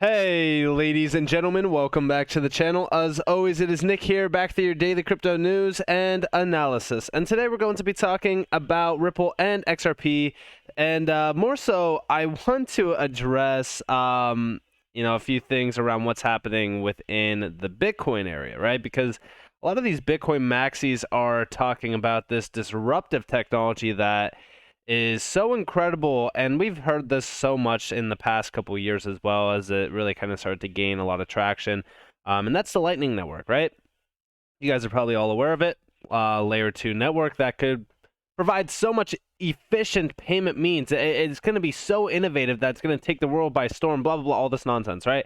Hey ladies and gentlemen, welcome back to the channel. As always, it is Nick here, back to your daily crypto news and analysis. And today we're going to be talking about Ripple and XRP. And more so, I want to address a few things around what's happening within the Bitcoin area, right? Because a lot of these Bitcoin maxis are talking about this disruptive technology that is so incredible, and we've heard this so much in the past couple of years as well, as it really kind of started to gain a lot of traction, and that's the Lightning Network, right? You guys are probably all aware of it. Layer 2 network that could provide so much efficient payment means. It's going to be so innovative that it's going to take the world by storm, blah blah blah, all this nonsense, right?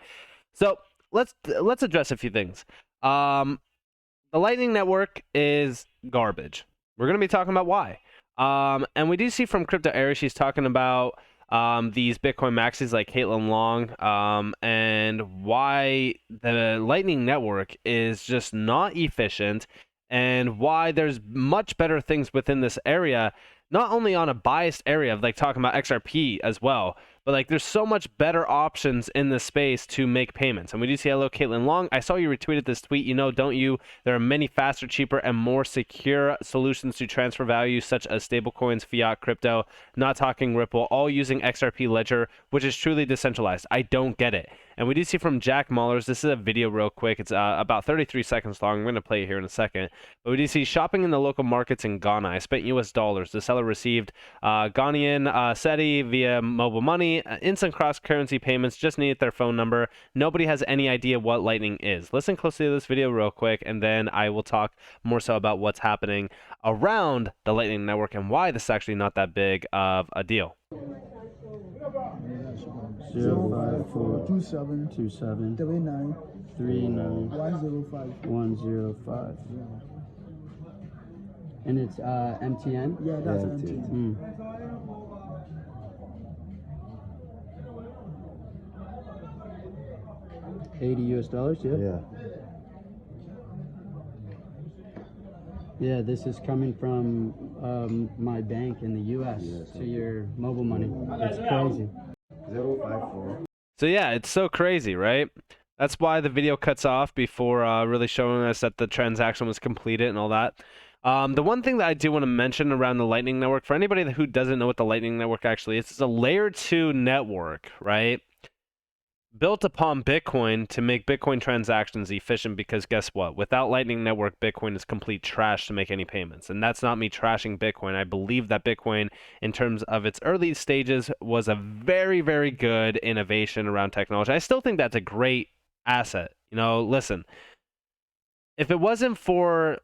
So let's address a few things. The Lightning Network is garbage. We're going to be talking about why. And we do see from Crypto Area, she's talking about these Bitcoin maxis like Caitlin Long, and why the Lightning Network is just not efficient, and why there's much better things within this area, not only on a biased area of like talking about XRP as well, but like there's so much better options in this space to make payments. And we do see, hello Caitlin Long, I saw you retweeted this tweet, don't you? There are many faster, cheaper, and more secure solutions to transfer value, such as stablecoins, fiat, crypto, not talking Ripple, all using XRP Ledger, which is truly decentralized. I don't get it. And we do see from Jack Mullers, this is a video real quick, it's about 33 seconds long, I'm going to play it here in a second, but we do see shopping in the local markets in Ghana. I spent US dollars. The seller received Ghanaian SETI via mobile money, instant cross-currency payments, just needed their phone number. Nobody has any idea what Lightning is. Listen closely to this video real quick, and then I will talk more so about what's happening around the Lightning Network and why this is actually not that big of a deal. 0542727 105. And it's MTN? Yeah, that's MTN. 80 US dollars, yeah? Yeah, this is coming from my bank in the US to your mobile money. It's crazy. 054. So yeah, it's so crazy, right? That's why the video cuts off before really showing us that the transaction was completed and all that. The one thing that I do want to mention around the Lightning Network, for anybody who doesn't know what the Lightning Network actually is, it's a layer 2 network, right? Built upon Bitcoin to make Bitcoin transactions efficient, because guess what? Without Lightning Network, Bitcoin is complete trash to make any payments. And that's not me trashing Bitcoin. I believe that Bitcoin, in terms of its early stages, was a very, very good innovation around technology. I still think that's a great asset. Listen, if it wasn't for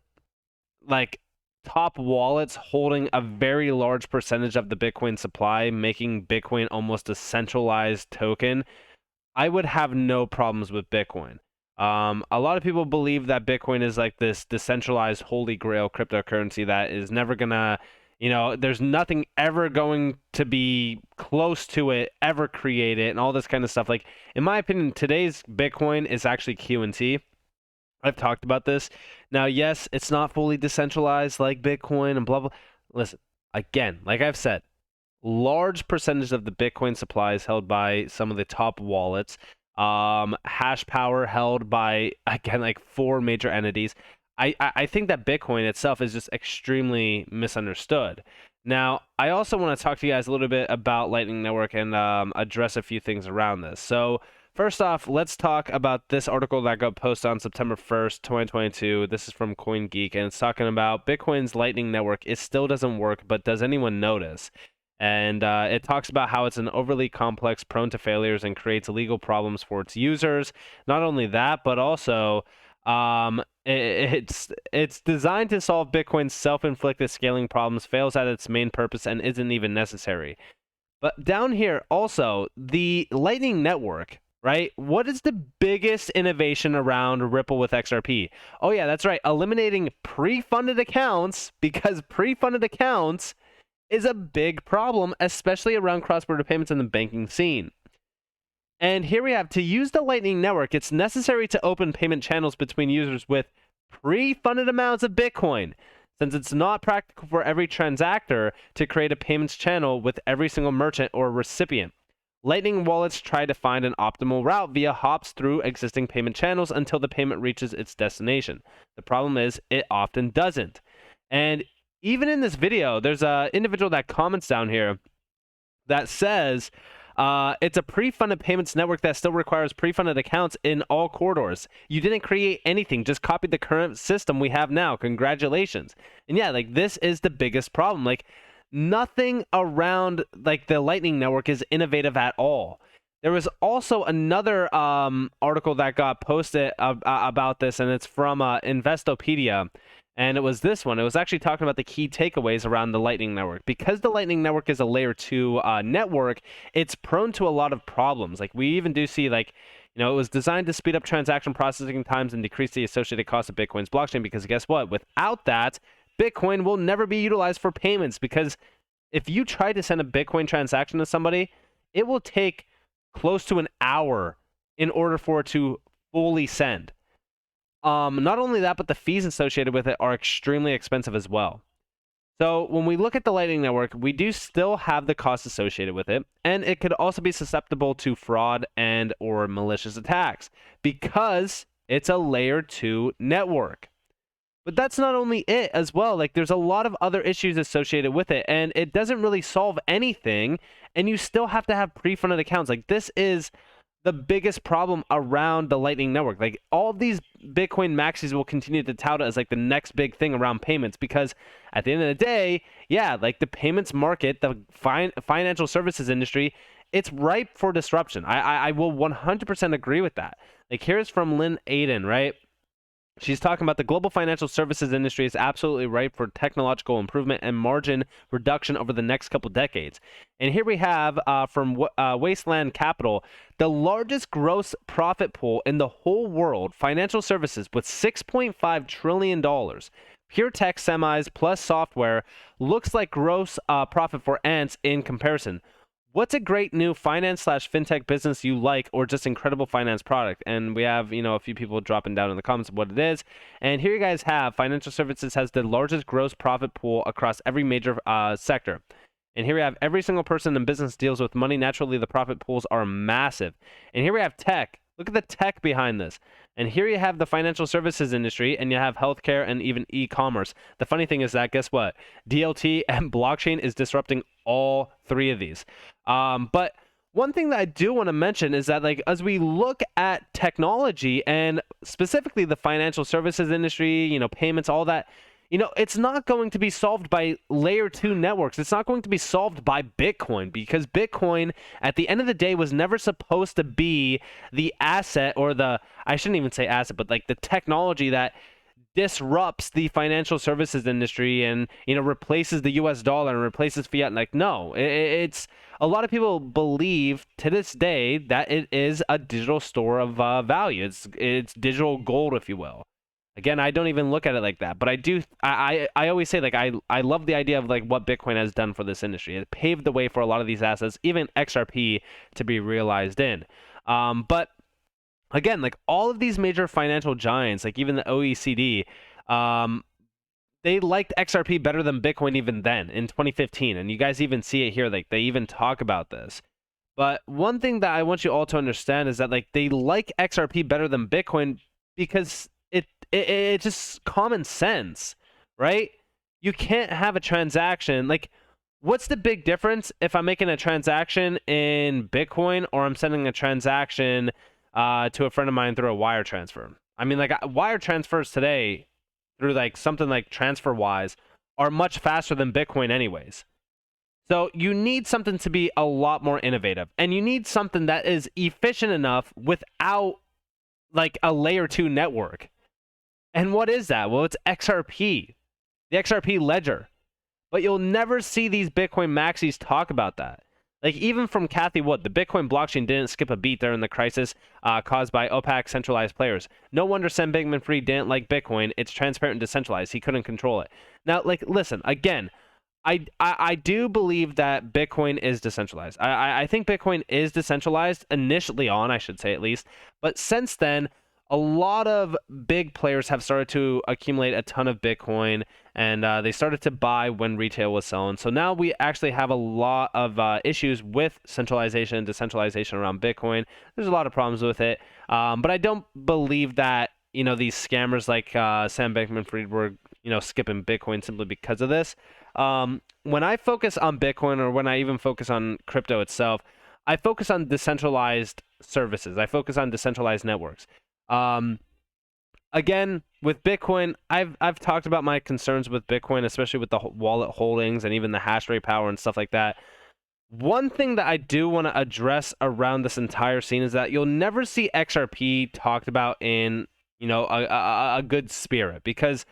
like top wallets holding a very large percentage of the Bitcoin supply, making Bitcoin almost a centralized token, I would have no problems with Bitcoin. A lot of people believe that Bitcoin is like this decentralized holy grail cryptocurrency that is never gonna, there's nothing ever going to be close to it, ever created, and all this kind of stuff. Like, in my opinion, today's Bitcoin is actually QNT. I've talked about this. Now, yes, it's not fully decentralized like Bitcoin and blah, blah. Listen, again, like I've said, large percentage of the Bitcoin supply is held by some of the top wallets. Hash power held by, again, like 4 major entities. I think that Bitcoin itself is just extremely misunderstood. Now, I also want to talk to you guys a little bit about Lightning Network and address a few things around this. So, first off, let's talk about this article that got posted on September 1st, 2022. This is from CoinGeek, and it's talking about Bitcoin's Lightning Network. It still doesn't work, but does anyone notice? And it talks about how it's an overly complex, prone to failures, and creates legal problems for its users. Not only that, but also it's designed to solve Bitcoin's self-inflicted scaling problems, fails at its main purpose, and isn't even necessary. But down here, also, the Lightning Network, right? What is the biggest innovation around Ripple with XRP? Oh yeah, that's right. Eliminating pre-funded accounts, because pre-funded accounts is a big problem, especially around cross-border payments in the banking scene. And here we have, to use the Lightning Network, it's necessary to open payment channels between users with pre-funded amounts of Bitcoin, since it's not practical for every transactor to create a payments channel with every single merchant or recipient. Lightning wallets try to find an optimal route via hops through existing payment channels until the payment reaches its destination. The problem is it often doesn't. And even in this video, there's an individual that comments down here that says it's a pre-funded payments network that still requires pre-funded accounts in all corridors. You didn't create anything, just copied the current system we have now. Congratulations. And yeah, like this is the biggest problem. Like nothing around like the Lightning Network is innovative at all. There was also another article that got posted about this, and it's from Investopedia. And it was this one. It was actually talking about the key takeaways around the Lightning Network. Because the Lightning Network is a layer 2 network, it's prone to a lot of problems. Like we even do see, like, you know, it was designed to speed up transaction processing times and decrease the associated cost of Bitcoin's blockchain. Because guess what? Without that, Bitcoin will never be utilized for payments. Because if you try to send a Bitcoin transaction to somebody, it will take close to an hour in order for it to fully send. Not only that, but the fees associated with it are extremely expensive as well. So when we look at the Lightning Network, we do still have the costs associated with it, and it could also be susceptible to fraud and or malicious attacks because it's a layer 2 network. But that's not only it as well. Like there's a lot of other issues associated with it, and it doesn't really solve anything, and you still have to have pre-funded accounts. Like this is the biggest problem around the Lightning Network. Like all of these Bitcoin maxis will continue to tout it as like the next big thing around payments, because at the end of the day, yeah, like the payments market, the financial services industry, it's ripe for disruption. I will 100% agree with that. Like here's from Lynn Aiden, right? She's talking about the global financial services industry is absolutely ripe for technological improvement and margin reduction over the next couple decades. And here we have from Wasteland Capital, the largest gross profit pool in the whole world, financial services, with $6.5 trillion. Pure tech semis plus software looks like gross profit for ants in comparison. What's a great new finance/fintech business you like, or just incredible finance product? And we have, you know, a few people dropping down in the comments what it is. And here you guys have financial services has the largest gross profit pool across every major sector. And here we have every single person in business deals with money. Naturally, the profit pools are massive. And here we have tech. Look at the tech behind this. And here you have the financial services industry, and you have healthcare and even e-commerce. The funny thing is that, guess what? DLT and blockchain is disrupting all three of these. But one thing that I do want to mention is that, like, as we look at technology and specifically the financial services industry, you know, payments, all that, you know, it's not going to be solved by layer 2 networks. It's not going to be solved by Bitcoin, because Bitcoin, at the end of the day, was never supposed to be the asset, or the, I shouldn't even say asset, but like the technology that disrupts the financial services industry and, you know, replaces the US dollar and replaces fiat. Like, no, it's a lot of people believe to this day that it is a digital store of value. It's digital gold, if you will. Again, I don't even look at it like that, but I always say, like, I love the idea of like what Bitcoin has done for this industry. It paved the way for a lot of these assets, even XRP, to be realized in. But again, like all of these major financial giants, like even the OECD, they liked XRP better than Bitcoin even then in 2015. And you guys even see it here. Like they even talk about this. But one thing that I want you all to understand is that, like, they like XRP better than Bitcoin because it's just common sense, right? You can't have a transaction. Like, what's the big difference if I'm making a transaction in Bitcoin or I'm sending a transaction to a friend of mine through a wire transfer? I mean, like, wire transfers today through like something like TransferWise are much faster than Bitcoin anyways. So you need something to be a lot more innovative, and you need something that is efficient enough without like a layer 2 network. And what is that? Well, it's XRP, the XRP Ledger. But you'll never see these Bitcoin maxis talk about that. Like, even from Cathie Wood, the Bitcoin blockchain didn't skip a beat during the crisis caused by opaque centralized players. No wonder Sam Bankman-Fried didn't like Bitcoin. It's transparent and decentralized. He couldn't control it. Now, like, listen, again, I do believe that Bitcoin is decentralized. I think Bitcoin is decentralized initially on, I should say at least. But since then, a lot of big players have started to accumulate a ton of Bitcoin, and they started to buy when retail was selling. So now we actually have a lot of issues with centralization and decentralization around Bitcoin. There's a lot of problems with it, but I don't believe that these scammers like Sam Bankman-Fried were skipping Bitcoin simply because of this. When I focus on Bitcoin, or when I even focus on crypto itself, I focus on decentralized services. I focus on decentralized networks. Again, with Bitcoin, I've talked about my concerns with Bitcoin, especially with the wallet holdings and even the hash rate power and stuff like that. One thing that I do want to address around this entire scene is that you'll never see XRP talked about in a good spirit, because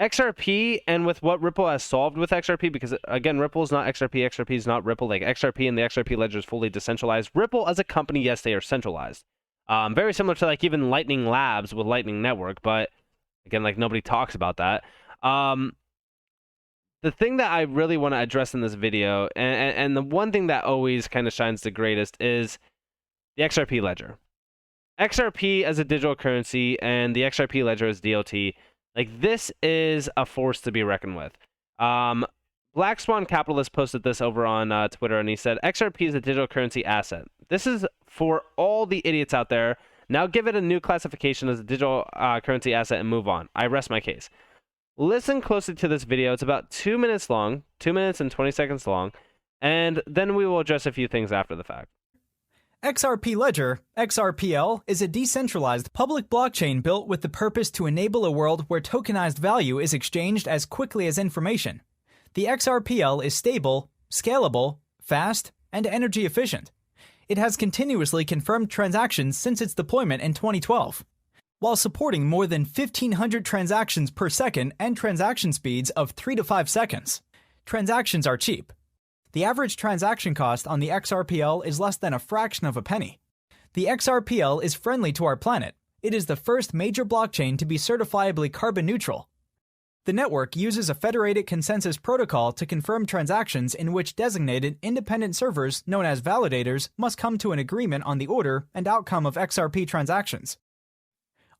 XRP, and with what Ripple has solved with XRP, because again, Ripple is not XRP, XRP is not Ripple. Like, XRP and the XRP ledger is fully decentralized. Ripple as a company, yes, they are centralized. Very similar to like even Lightning Labs with Lightning Network, but again, like, nobody talks about that. The thing that I really want to address in this video, and the one thing that always kind of shines the greatest, is the XRP ledger. XRP as a digital currency and the XRP ledger as DLT. Like, this is a force to be reckoned with. Black Swan Capitalist posted this over on Twitter, and he said, XRP is a digital currency asset. This is for all the idiots out there. Now give it a new classification as a digital currency asset and move on. I rest my case. Listen closely to this video. It's about 2 minutes long, 2 minutes and 20 seconds long, and then we will address a few things after the fact. XRP Ledger, XRPL, is a decentralized public blockchain built with the purpose to enable a world where tokenized value is exchanged as quickly as information. The XRPL is stable, scalable, fast, and energy efficient. It has continuously confirmed transactions since its deployment in 2012, while supporting more than 1,500 transactions per second and transaction speeds of 3 to 5 seconds. Transactions are cheap. The average transaction cost on the XRPL is less than a fraction of a penny. The XRPL is friendly to our planet. It is the first major blockchain to be certifiably carbon neutral. The network uses a federated consensus protocol to confirm transactions in which designated independent servers, known as validators, must come to an agreement on the order and outcome of XRP transactions.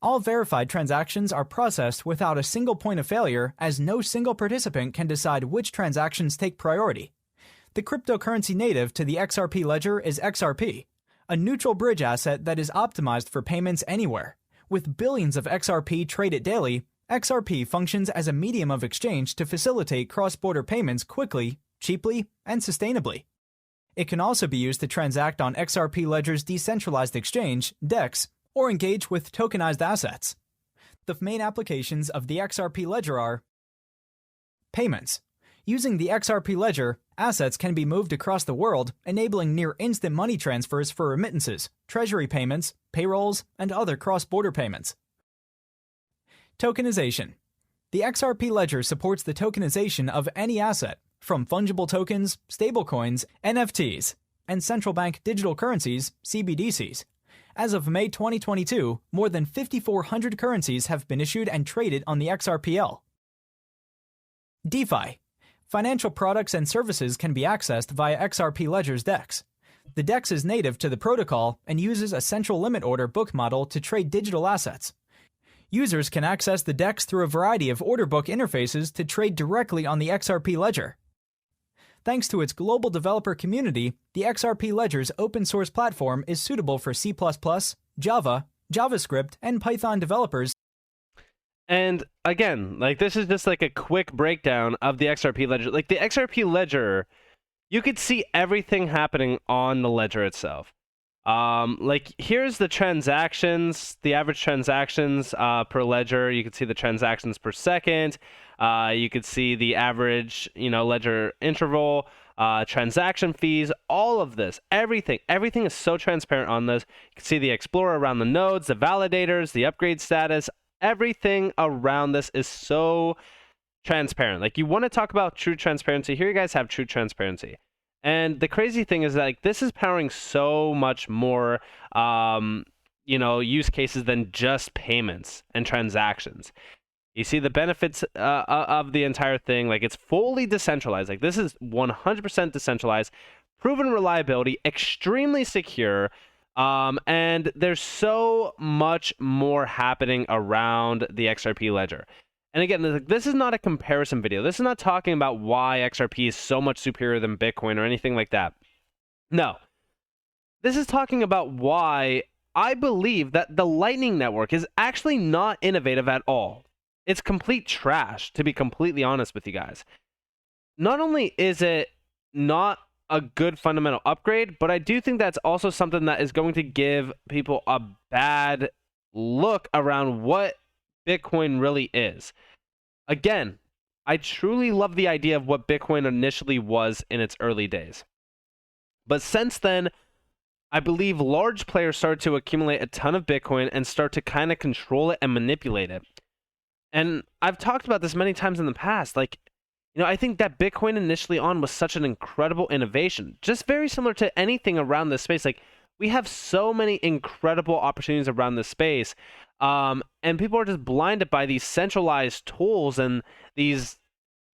All verified transactions are processed without a single point of failure, as no single participant can decide which transactions take priority. The cryptocurrency native to the XRP ledger is XRP, a neutral bridge asset that is optimized for payments anywhere. With billions of XRP traded daily, XRP functions as a medium of exchange to facilitate cross-border payments quickly, cheaply, and sustainably. It can also be used to transact on XRP Ledger's decentralized exchange, DEX, or engage with tokenized assets. The main applications of the XRP Ledger are payments. Using the XRP Ledger, assets can be moved across the world, enabling near-instant money transfers for remittances, treasury payments, payrolls, and other cross-border payments. Tokenization. The XRP Ledger supports the tokenization of any asset, from fungible tokens, stablecoins, NFTs, and central bank digital currencies, CBDCs. As of May 2022, more than 5,400 currencies have been issued and traded on the XRPL. DeFi. Financial products and services can be accessed via XRP Ledger's DEX. The DEX is native to the protocol and uses a central limit order book model to trade digital assets. Users can access the DEX through a variety of order book interfaces to trade directly on the XRP Ledger. Thanks to its global developer community, the XRP Ledger's open source platform is suitable for C++, Java, JavaScript, and Python developers. And again, like, this is just like a quick breakdown of the XRP ledger. Like, the XRP ledger, you could see everything happening on the ledger itself. Like, here's the transactions, the average transactions per ledger. You can see the transactions per second. You could see the average, ledger interval, transaction fees, all of this, everything is so transparent on this. You can see the Explorer around the nodes, the validators, the upgrade status. Everything around this is so transparent. Like, you want to talk about true transparency. Here you guys have true transparency. And the crazy thing is that, like, this is powering so much more, use cases than just payments and transactions. You see the benefits of the entire thing. Like, it's fully decentralized. Like, this is 100% decentralized, proven reliability, extremely secure. And there's so much more happening around the XRP ledger. And again, this is not a comparison video. This is not talking about why XRP is so much superior than Bitcoin or anything like that. No. This is talking about why I believe that the Lightning Network is actually not innovative at all. It's complete trash, to be completely honest with you guys. Not only is it not a good fundamental upgrade, but I do think that's also something that is going to give people a bad look around what Bitcoin really is. Again, I truly love the idea of what Bitcoin initially was in its early days. But since then, I believe large players started to accumulate a ton of Bitcoin and start to kind of control it and manipulate it. And I've talked about this many times in the past. Like, you know, I think that Bitcoin initially on was such an incredible innovation, just very similar to anything around this space. Like, we have so many incredible opportunities around this space. And people are just blinded by these centralized tools and these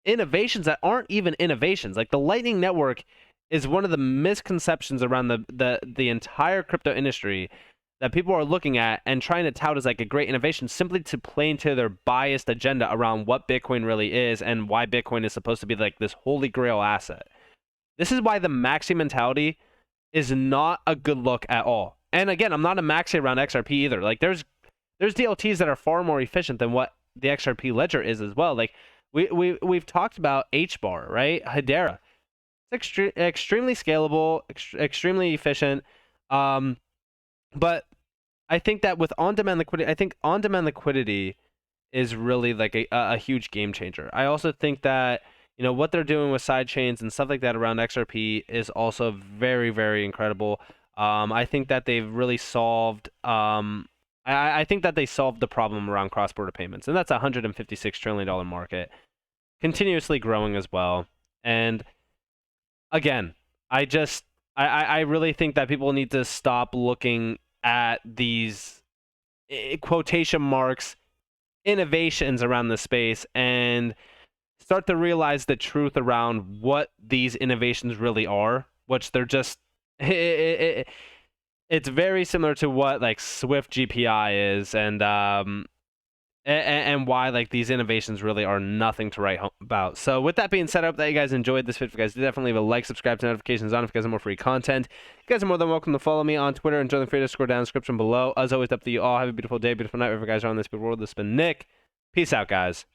innovations that aren't even innovations. Like the Lightning Network is one of the misconceptions around the entire crypto industry that people are looking at and trying to tout as like a great innovation simply to play into their biased agenda around what Bitcoin really is and why Bitcoin is supposed to be like this holy grail asset. This is why the maxi mentality is not a good look at all. And again, I'm not a maxi around XRP either. Like there's DLTs that are far more efficient than what the XRP Ledger is as well. Like we've talked about HBAR, right? Hedera. It's extremely scalable, extremely efficient. But I think that with on-demand liquidity, I think on-demand liquidity is really like a huge game changer. I also think that, you know, what they're doing with side chains and stuff like that around XRP is also very, very incredible. I think that they've really solved. I think that they solved the problem around cross-border payments, and that's a $156 trillion market, continuously growing as well. And again, I really think that people need to stop looking at these quotation marks innovations around the space and start to realize the truth around what these innovations really are, which they're just it's very similar to what like Swift GPI is, and why like these innovations really are nothing to write home about. So with that being said, I hope that you guys enjoyed this video. If you guys did, definitely leave a like, subscribe to notifications on if you guys want more free content. You guys are more than welcome to follow me on Twitter and join the free Discord down in the description below. As always, up to you all. Have a beautiful day, beautiful night, wherever you guys are on this big world. This has been Nick. Peace out, guys.